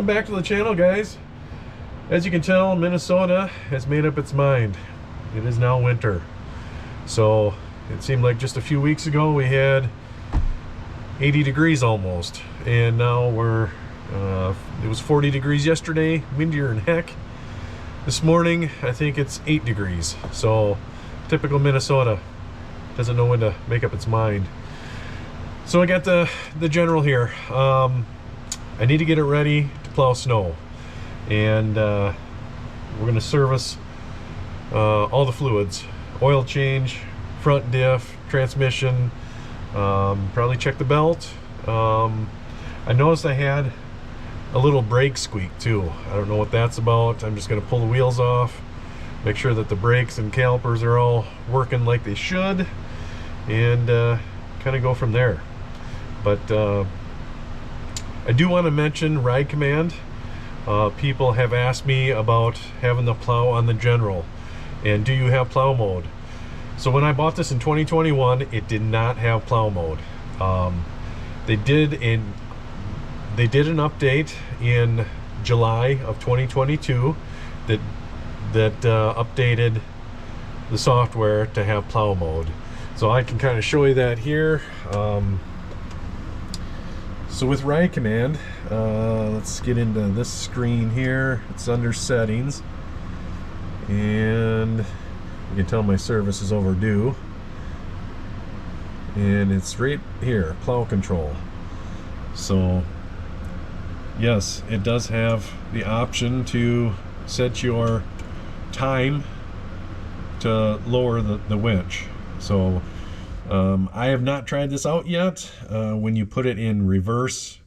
Welcome back to the channel, guys. As you can tell, Minnesota has made up its mind. It is now winter. So it seemed like just a few weeks ago we had 80 degrees almost, and now it was 40 degrees yesterday, windier than heck. This morning I think it's 8 degrees. So typical Minnesota, doesn't know when to make up its mind. So I got the General here. I need to get it ready to plow snow, and we're going to service all the fluids: oil change, front diff, transmission, probably check the belt. I noticed I had a little brake squeak too. I don't know what that's about. I'm just going to pull the wheels off, make sure that the brakes and calipers are all working like they should, and kind of go from there. But I do want to mention Ride Command. People have asked me about having the plow on the General, and do you have plow mode? So when I bought this in 2021, it did not have plow mode. They did an update in July of 2022 that updated the software to have plow mode. So I can kind of show you that here. So with Ride Command, let's get into this screen here. It's under settings, and you can tell my service is overdue. And it's right here, plow control. So yes, it does have the option to set your time to lower the winch. So I have not tried this out yet. When you put it in reverse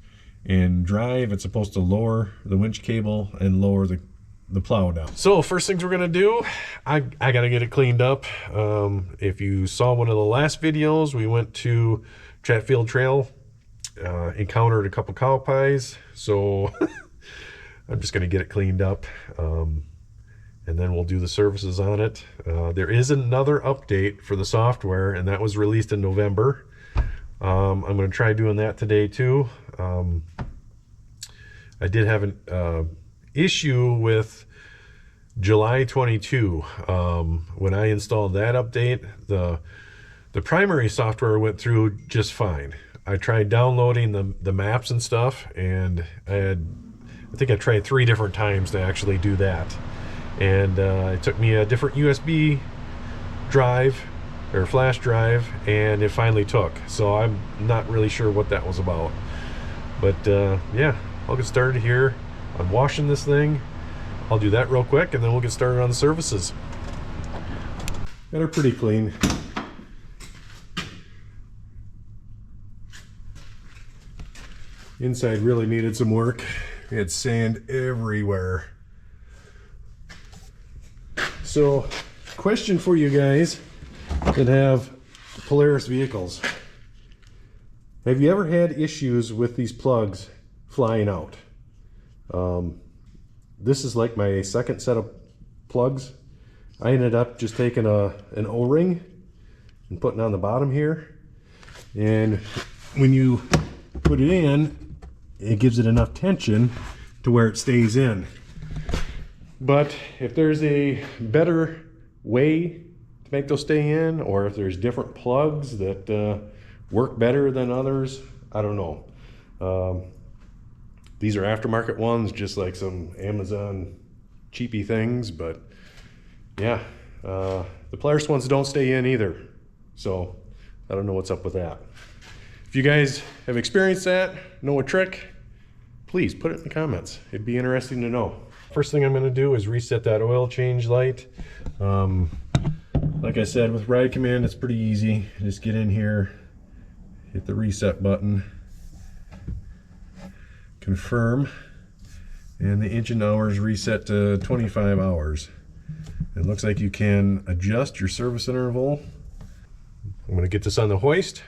and drive, it's supposed to lower the winch cable and lower the plow down. So first things we're gonna do, I gotta get it cleaned up. If you saw one of the last videos, we went to Chatfield Trail, encountered a couple cow pies, so I'm just gonna get it cleaned up, and then we'll do the services on it. There is another update for the software, and that was released in November. I'm going to try doing that today too. I did have an issue with July 22. When I installed that update, the primary software went through just fine. I tried downloading the maps and stuff, and I think I tried 3 different times to actually do that. And it took me a different USB drive or flash drive, and it finally took. So I'm not really sure what that was about. But yeah, I'll get started here on washing this thing. I'll do that real quick, and then we'll get started on the services. Got her pretty clean. Inside really needed some work. We had sand everywhere. So, question for you guys that have Polaris vehicles. Have you ever had issues with these plugs flying out? This is like my second set of plugs. I ended up just taking an O-ring and putting it on the bottom here. And when you put it in, it gives it enough tension to where it stays in. But if there's a better way to make those stay in, or if there's different plugs that work better than others, I don't know. These are aftermarket ones, just like some Amazon cheapy things, but yeah, the Polaris ones don't stay in either. So I don't know what's up with that. If you guys have experienced that, know a trick, please put it in the comments. It'd be interesting to know. First thing I'm going to do is reset that oil change light. Like I said, with Ride Command, it's pretty easy. Just get in here, hit the reset button, confirm, and the engine hours reset to 25 hours. It looks like you can adjust your service interval. I'm going to get this on the hoist,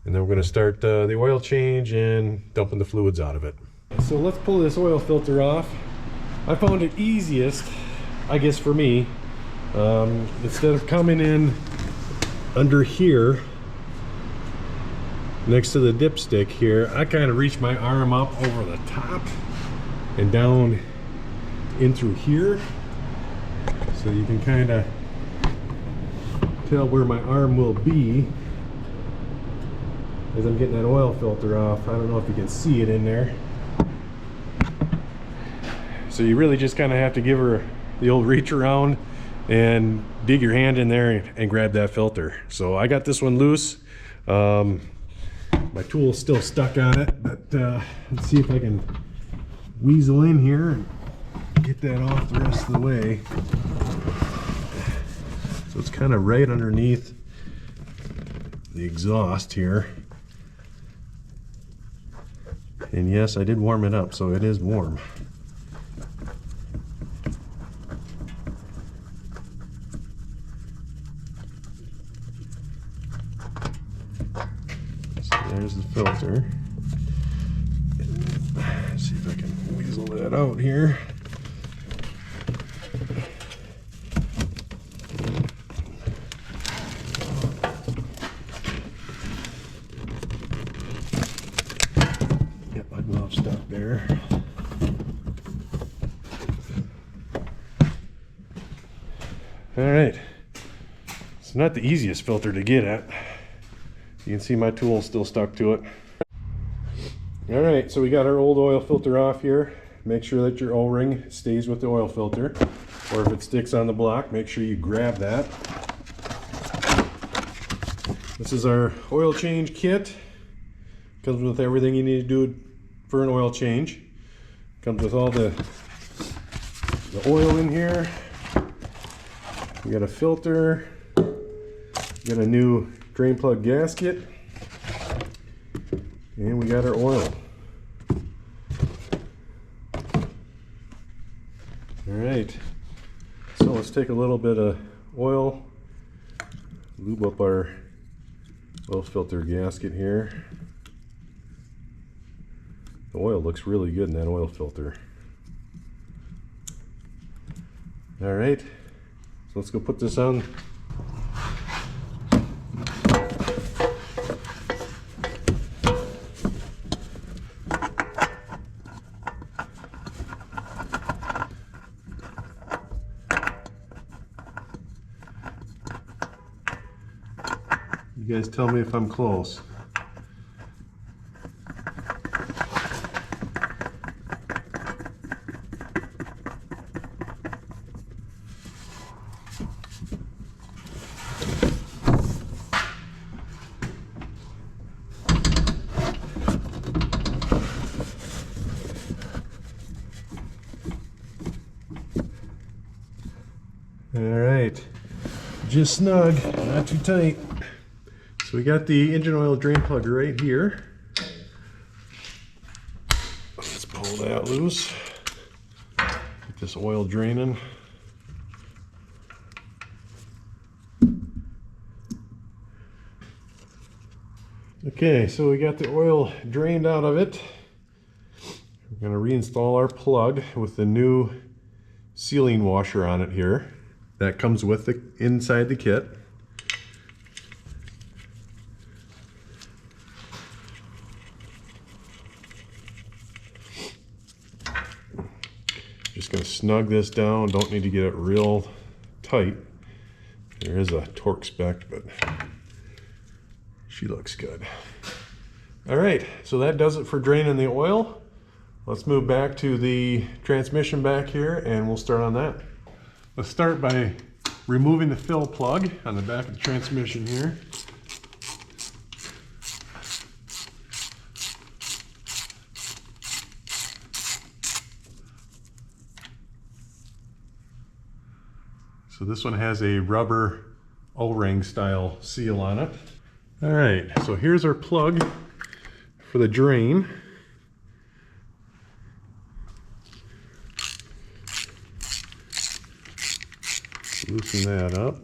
and then we're going to start the oil change and dumping the fluids out of it. So let's pull this oil filter off. I found it easiest, I guess for me, instead of coming in under here next to the dipstick here, I kind of reach my arm up over the top and down in through here, so you can kind of tell where my arm will be as I'm getting that oil filter off. I don't know if you can see it in there. So you really just kind of have to give her the old reach around and dig your hand in there and grab that filter. So I got this one loose. My tool's still stuck on it, but let's see if I can weasel in here and get that off the rest of the way. So it's kind of right underneath the exhaust here. And yes, I did warm it up, so it is warm. So there's the filter. Let's see if I can weasel that out here. Get my glove stuck there. All right, it's not the easiest filter to get at. You can see my tool's still stuck to it. All right, so we got our old oil filter off here. Make sure that your O-ring stays with the oil filter, or if it sticks on the block, make sure you grab that. This is our oil change kit. Comes with everything you need to do for an oil change. Comes with all the oil in here. We got a filter. We got a new drain plug gasket. And we got our oil. Alright, so let's take a little bit of oil, lube up our oil filter gasket here. The oil looks really good in that oil filter. Alright, so let's go put this on. You guys tell me if I'm close. All right, just snug, not too tight. So we got the engine oil drain plug right here. Let's pull that loose. Get this oil draining. Okay, so we got the oil drained out of it. We're going to reinstall our plug with the new sealing washer on it here. That comes with the inside the kit. Just going to snug this down. Don't need to get it real tight. There is a torque spec, but she looks good. All right, so that does it for draining the oil. Let's move back to the transmission back here and we'll start on that. Let's start by removing the fill plug on the back of the transmission here. So this one has a rubber O-ring style seal on it. All right, so here's our plug for the drain. Loosen that up.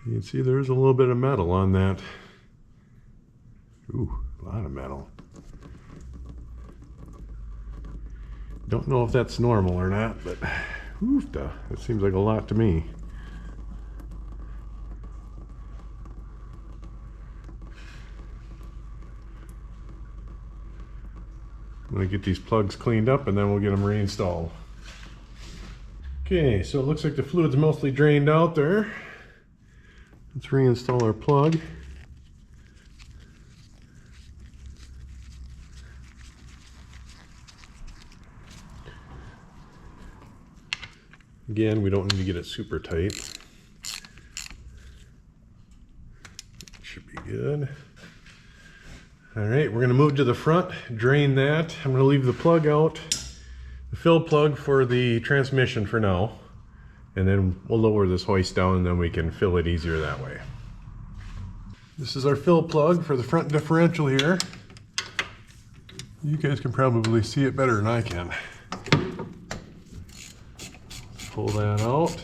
You can see there's a little bit of metal on that. Ooh, a lot of metal. Don't know if that's normal or not, but that seems like a lot to me. I'm gonna get these plugs cleaned up and then we'll get them reinstalled. Okay, so it looks like the fluid's mostly drained out there. Let's reinstall our plug. Again, we don't need to get it super tight. Should be good. All right, we're gonna move to the front, drain that. I'm gonna leave the plug out, the fill plug for the transmission for now. And then we'll lower this hoist down and then we can fill it easier that way. This is our fill plug for the front differential here. You guys can probably see it better than I can. Pull that out.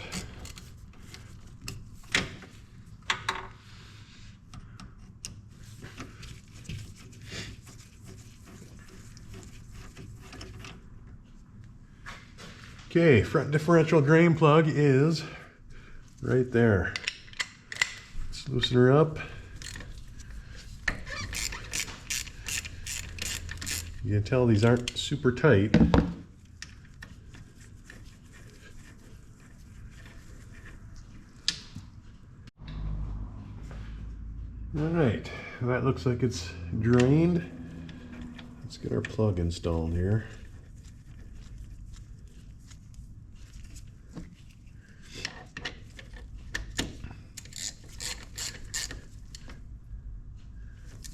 Okay, front differential drain plug is right there. Let's loosen her up. You can tell these aren't super tight. All right, that looks like it's drained. Let's get our plug installed here.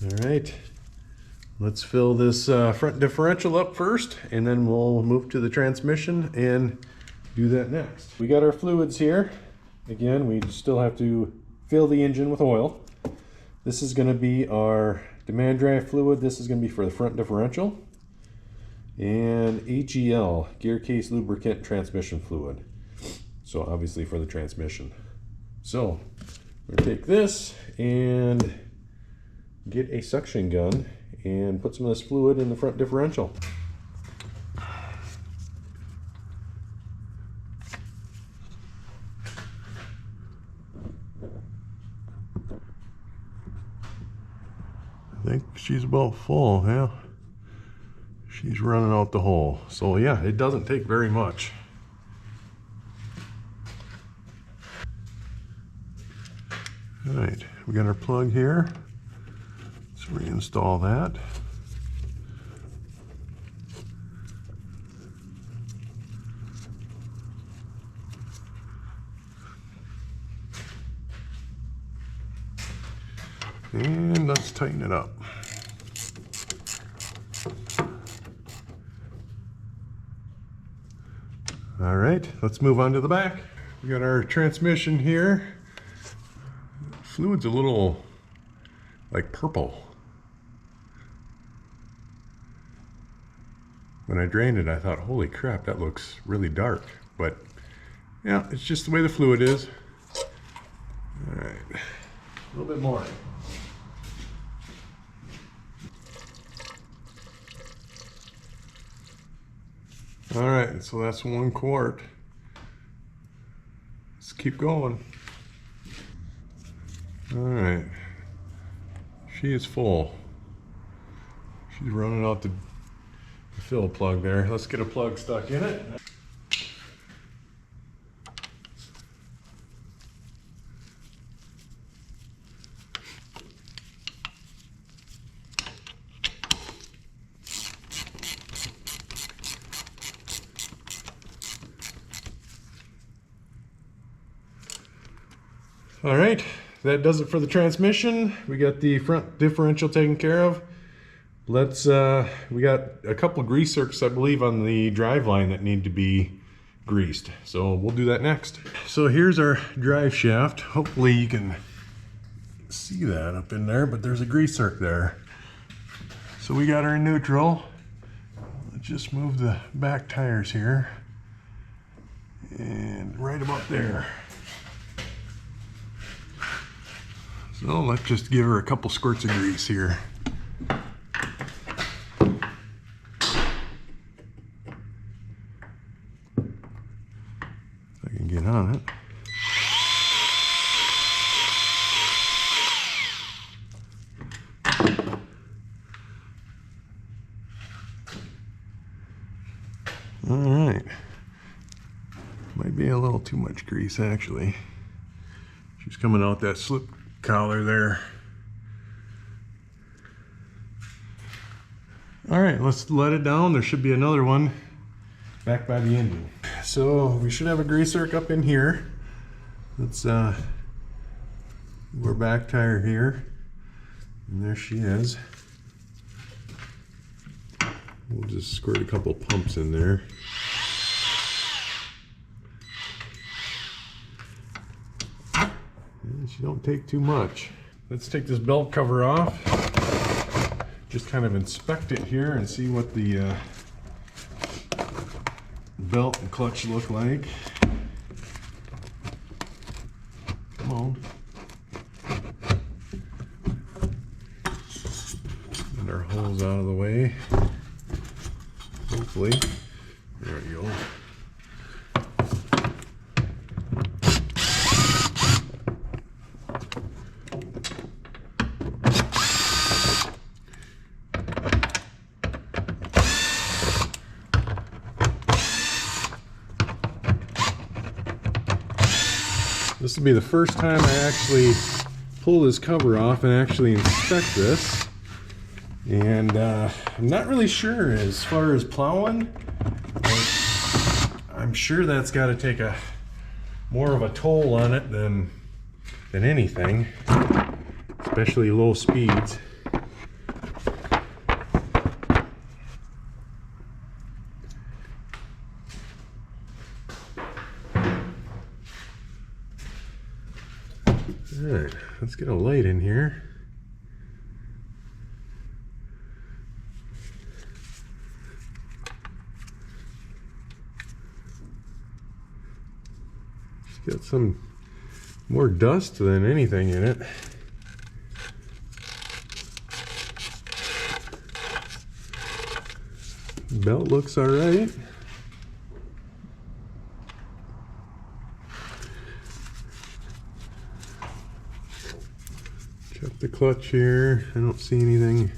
All right, let's fill this front differential up first, and then we'll move to the transmission and do that next. We got our fluids here. Again, we still have to fill the engine with oil. This is going to be our demand drive fluid. This is going to be for the front differential. And AGL, gear case lubricant transmission fluid. So obviously for the transmission. So we're going to take this and get a suction gun and put some of this fluid in the front differential. I think she's about full, yeah. She's running out the hole. So yeah, it doesn't take very much. All right, we got our plug here. Let's reinstall that. And let's tighten it up. All right, let's move on to the back. We got our transmission here. Fluid's a little like purple. When I drained it, I thought, holy crap, that looks really dark. But yeah, it's just the way the fluid is. All right, a little bit more. All right, so that's 1 quart. Let's keep going. All right, she is full. She's running out the fill plug there. Let's get a plug stuck in it. All right, that does it for the transmission. We got the front differential taken care of. Let's, we got a couple grease zerks, I believe, on the drive line that need to be greased. So we'll do that next. So here's our drive shaft. Hopefully you can see that up in there, but there's a grease zerk there. So we got our neutral. Let's just move the back tires here. And right about there. So let's just give her a couple squirts of grease here. and get on it. All right. Might be a little too much grease actually. She's coming out that slip collar there. All right, let's let it down. There should be another one back by the engine. So we should have a grease zerk up in here. Let's our back tire here. And there she is. We'll just squirt a couple pumps in there. And she don't take too much. Let's take this belt cover off. Just kind of inspect it here and see what the belt and clutch look like. Come on. Get our holes out of the way. Hopefully. There we go. This will be the first time I actually pull this cover off and actually inspect this. And I'm not really sure as far as plowing, but I'm sure that's got to take a more of a toll on it than anything, especially low speeds. All right, let's get a light in here. It's got some more dust than anything in it. Belt looks all right. Check the clutch here. I don't see anything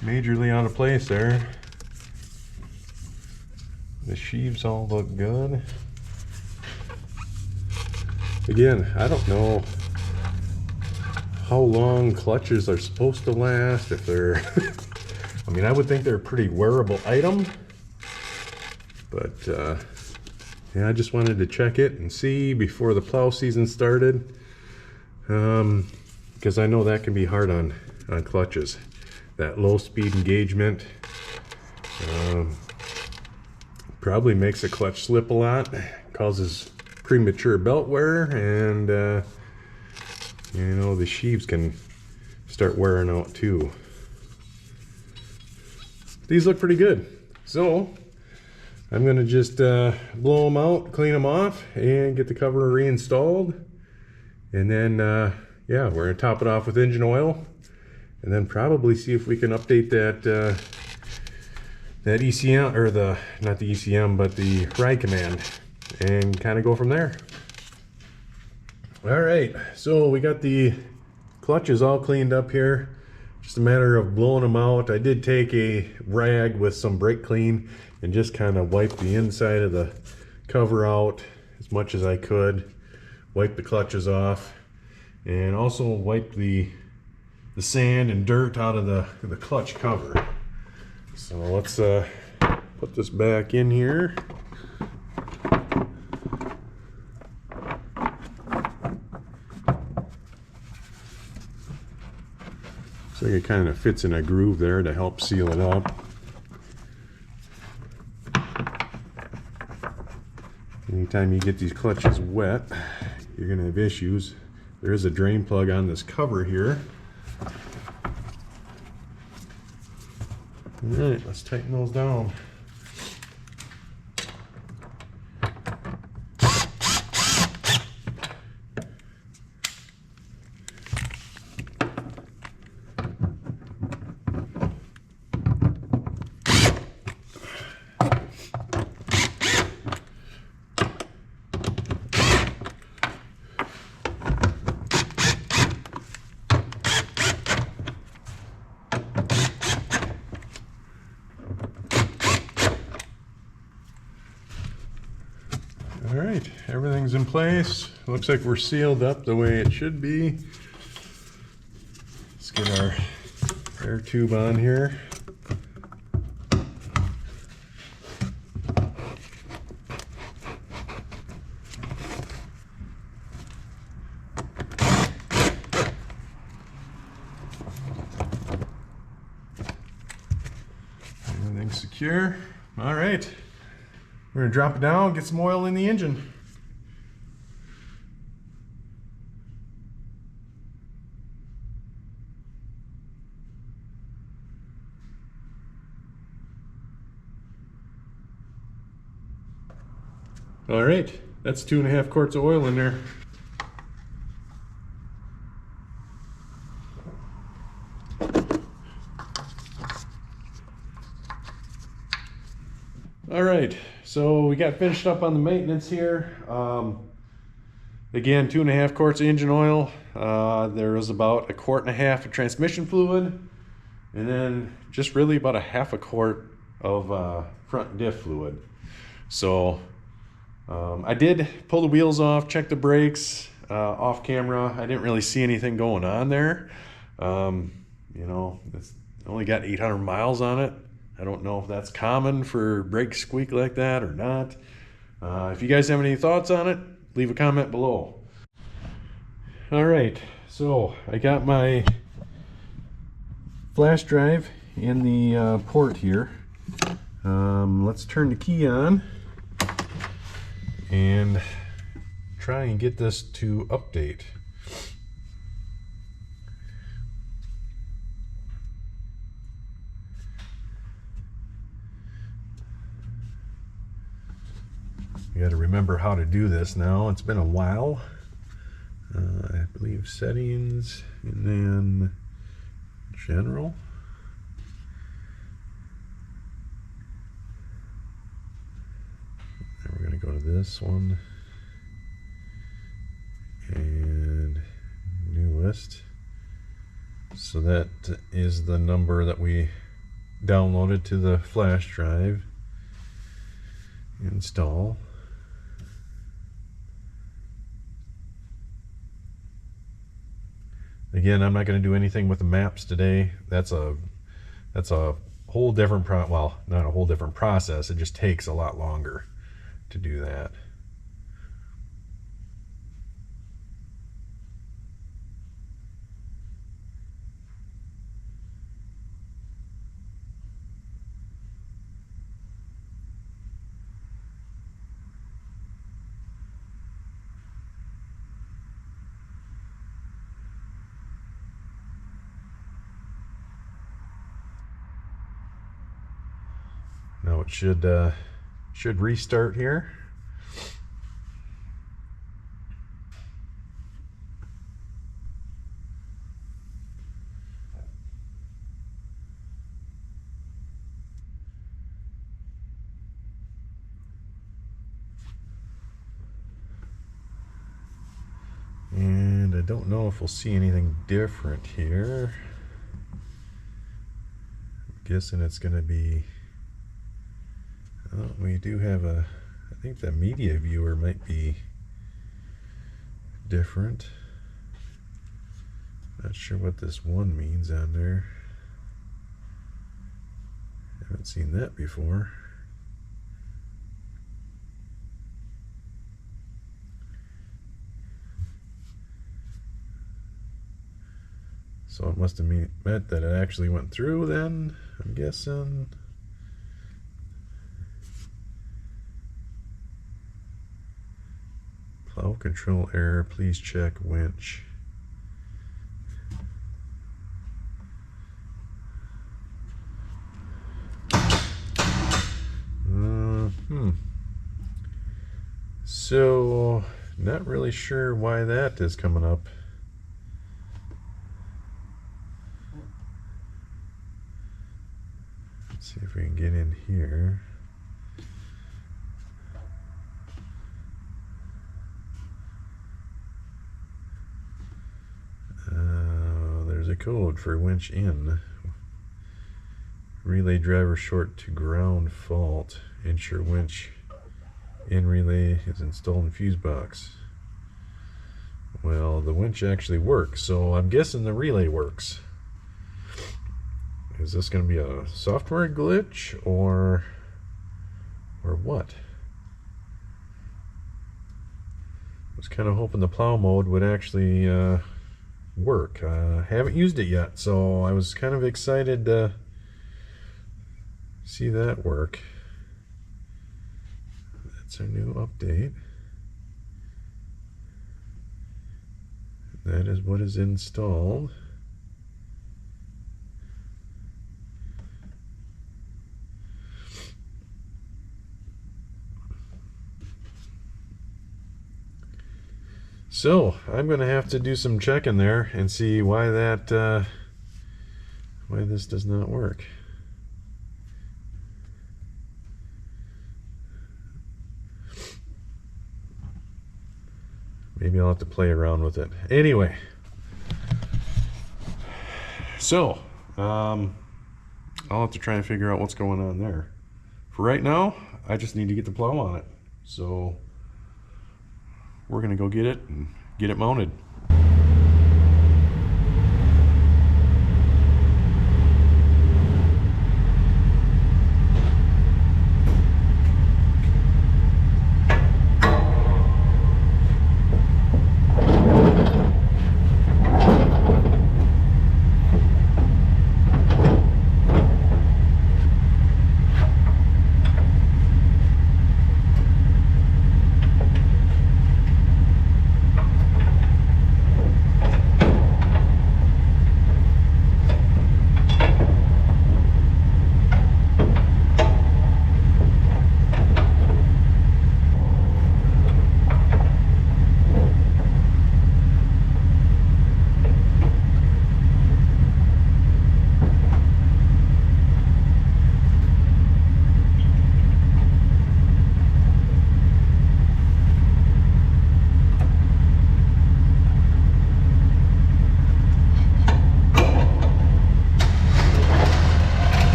majorly out of place there. The sheaves all look good. Again, I don't know how long clutches are supposed to last, if they're I mean, I would think they're a pretty wearable item, but yeah, I just wanted to check it and see before the plow season started, because I know that can be hard on clutches. That low speed engagement probably makes a clutch slip a lot, causes premature belt wear, and you know, the sheaves can start wearing out too. These look pretty good, so I'm gonna just blow them out, clean them off, and get the cover reinstalled, and then yeah, we're gonna top it off with engine oil, and then probably see if we can update that that ECM, or the, not the ECM, but the ride command, and kind of go from there. All right, so we got the clutches all cleaned up here. Just a matter of blowing them out. I did take a rag with some brake clean and just kind of wipe the inside of the cover out as much as I could. Wipe the clutches off, and also wipe the sand and dirt out of the clutch cover. So let's put this back in here. Looks like it kind of fits in a groove there to help seal it up. Anytime you get these clutches wet, you're going to have issues. There is a drain plug on this cover here. All right, let's tighten those down. All right, everything's in place. Looks like we're sealed up the way it should be. Let's get our air tube on here. Everything's secure. All right, we're gonna drop it down, get some oil in the engine. All right, that's 2.5 quarts of oil in there. All right, so we got finished up on the maintenance here. Again, 2.5 quarts of engine oil. There was about 1.5 quarts of transmission fluid, and then just really about 1/2 quart of front diff fluid. So I did pull the wheels off, check the brakes off camera. I didn't really see anything going on there. You know, it's only got 800 miles on it. I don't know if that's common for brakes squeak like that or not. If you guys have any thoughts on it, leave a comment below. All right, so I got my flash drive in the port here. Let's turn the key on and try and get this to update. You got to remember how to do this now. It's been a while. I believe settings and then general. And we're going to go to this one and newest. So that is the number that we downloaded to the flash drive. Install. Again, I'm not going to do anything with the maps today. That's a whole different well, not a whole different process. It just takes a lot longer to do that. Now it should restart here. And I don't know if we'll see anything different here. I'm guessing it's going to be, oh, we do have I think the media viewer might be different. Not sure what this one means on there. Haven't seen that before. So it must have meant that it actually went through then, I'm guessing. Plow control error, please check winch. So, not really sure why that is coming up. Let's see if we can get in here. There's a code for winch in. Relay driver short to ground fault. Ensure winch In relay is installed in fuse box. Well, the winch actually works, so I'm guessing the relay works. Is this going to be a software glitch or what? I was kind of hoping the plow mode would actually work. I haven't used it yet, so I was kind of excited to see that work. That's our new update. That is what is installed. So I'm going to have to do some checking there and see why that why this does not work. Maybe I'll have to play around with it. Anyway, so I'll have to try and figure out what's going on there. For right now, I just need to get the plow on it. So we're gonna go get it and get it mounted.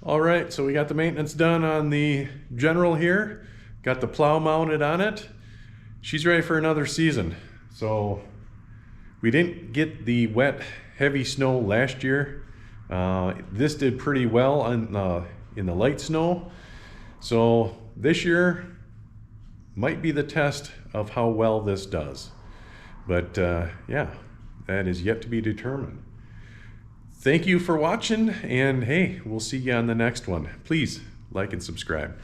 All right, so we got the maintenance done on the General here. Got the plow mounted on it. She's ready for another season. So we didn't get the wet, heavy snow last year. This did pretty well on, in the light snow. So this year might be the test of how well this does. But yeah, that is yet to be determined. Thank you for watching, and hey, we'll see you on the next one. Please like and subscribe.